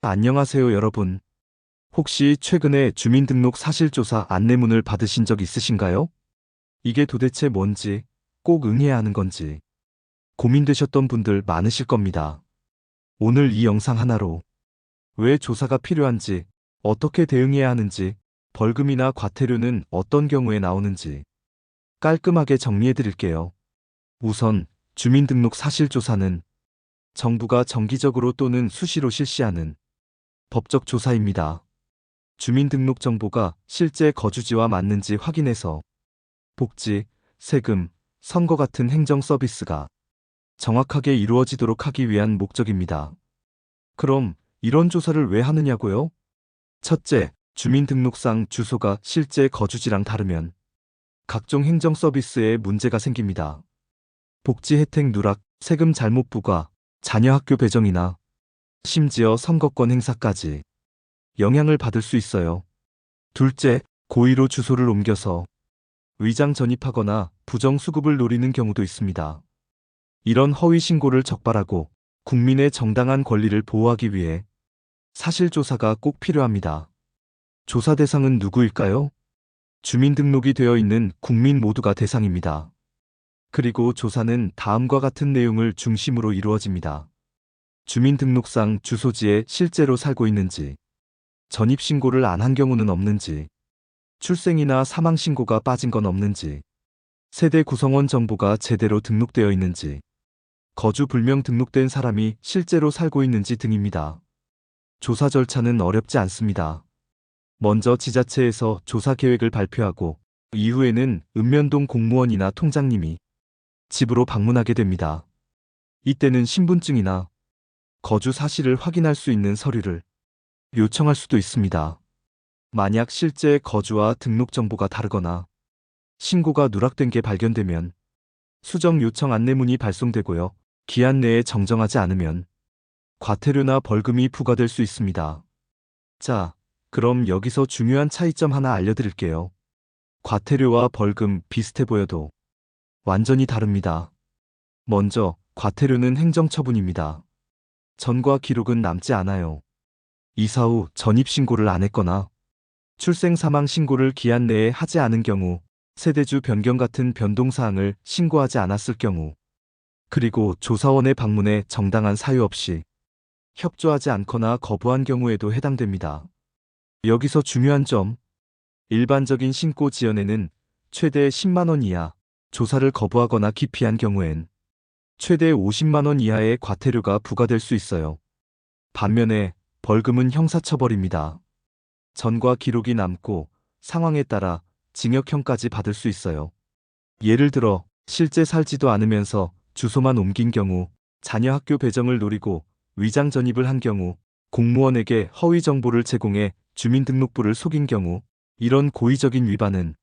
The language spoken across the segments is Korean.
안녕하세요, 여러분. 혹시 최근에 주민등록 사실조사 안내문을 받으신 적 있으신가요? 이게 도대체 뭔지, 꼭 응해야 하는 건지 고민되셨던 분들 많으실 겁니다. 오늘 이 영상 하나로 왜 조사가 필요한지, 어떻게 대응해야 하는지, 벌금이나 과태료는 어떤 경우에 나오는지 깔끔하게 정리해 드릴게요. 우선, 주민등록 사실조사는 정부가 정기적으로 또는 수시로 실시하는 법적 조사입니다. 주민등록정보가 실제 거주지와 맞는지 확인해서 복지, 세금, 선거 같은 행정 서비스가 정확하게 이루어지도록 하기 위한 목적입니다. 그럼 이런 조사를 왜 하느냐고요? 첫째, 주민등록상 주소가 실제 거주지랑 다르면 각종 행정 서비스에 문제가 생깁니다. 복지 혜택 누락, 세금 잘못 부과, 자녀 학교 배정이나 심지어 선거권 행사까지 영향을 받을 수 있어요. 둘째, 고의로 주소를 옮겨서 위장 전입하거나 부정 수급을 노리는 경우도 있습니다. 이런 허위 신고를 적발하고 국민의 정당한 권리를 보호하기 위해 사실조사가 꼭 필요합니다. 조사 대상은 누구일까요? 주민등록이 되어 있는 국민 모두가 대상입니다. 그리고 조사는 다음과 같은 내용을 중심으로 이루어집니다. 주민등록상 주소지에 실제로 살고 있는지, 전입신고를 안 한 경우는 없는지, 출생이나 사망신고가 빠진 건 없는지, 세대 구성원 정보가 제대로 등록되어 있는지, 거주 불명 등록된 사람이 실제로 살고 있는지 등입니다. 조사 절차는 어렵지 않습니다. 먼저 지자체에서 조사 계획을 발표하고 이후에는 읍면동 공무원이나 통장님이 집으로 방문하게 됩니다. 이때는 신분증이나 거주 사실을 확인할 수 있는 서류를 요청할 수도 있습니다. 만약 실제 거주와 등록 정보가 다르거나 신고가 누락된 게 발견되면 수정 요청 안내문이 발송되고요. 기한 내에 정정하지 않으면 과태료나 벌금이 부과될 수 있습니다. 자, 그럼 여기서 중요한 차이점 하나 알려드릴게요. 과태료와 벌금 비슷해 보여도 완전히 다릅니다. 먼저, 과태료는 행정처분입니다. 전과 기록은 남지 않아요. 이사 후 전입신고를 안 했거나 출생 사망 신고를 기한 내에 하지 않은 경우, 세대주 변경 같은 변동사항을 신고하지 않았을 경우, 그리고 조사원의 방문에 정당한 사유 없이 협조하지 않거나 거부한 경우에도 해당됩니다. 여기서 중요한 점, 일반적인 신고 지연에는 최대 10만 원 이하, 조사를 거부하거나 기피한 경우엔 최대 50만 원 이하의 과태료가 부과될 수 있어요. 반면에 벌금은 형사처벌입니다. 전과 기록이 남고 상황에 따라 징역형까지 받을 수 있어요. 예를 들어 실제 살지도 않으면서 주소만 옮긴 경우, 자녀 학교 배정을 노리고 위장 전입을 한 경우, 공무원에게 허위 정보를 제공해 주민등록부를 속인 경우, 이런 고의적인 위반은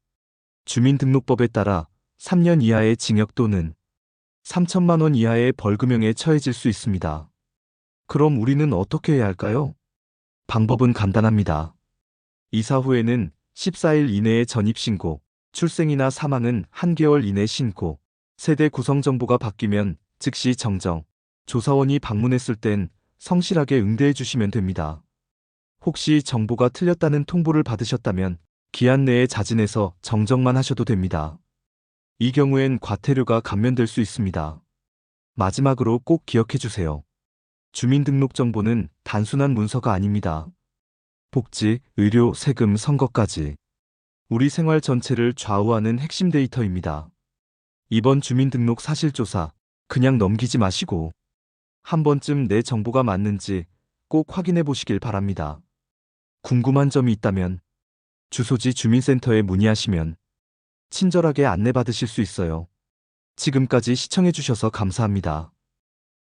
주민등록법에 따라 3년 이하의 징역 또는 3천만 원 이하의 벌금형에 처해질 수 있습니다. 그럼 우리는 어떻게 해야 할까요? 방법은 간단합니다. 이사 후에는 14일 이내에 전입신고, 출생이나 사망은 1개월 이내 신고, 세대 구성 정보가 바뀌면 즉시 정정, 조사원이 방문했을 땐 성실하게 응대해 주시면 됩니다. 혹시 정보가 틀렸다는 통보를 받으셨다면 기한 내에 자진해서 정정만 하셔도 됩니다. 이 경우엔 과태료가 감면될 수 있습니다. 마지막으로 꼭 기억해 주세요. 주민등록정보는 단순한 문서가 아닙니다. 복지, 의료, 세금, 선거까지 우리 생활 전체를 좌우하는 핵심 데이터입니다. 이번 주민등록 사실조사 그냥 넘기지 마시고 한 번쯤 내 정보가 맞는지 꼭 확인해 보시길 바랍니다. 궁금한 점이 있다면 주소지 주민센터에 문의하시면 친절하게 안내받으실 수 있어요. 지금까지 시청해 주셔서 감사합니다.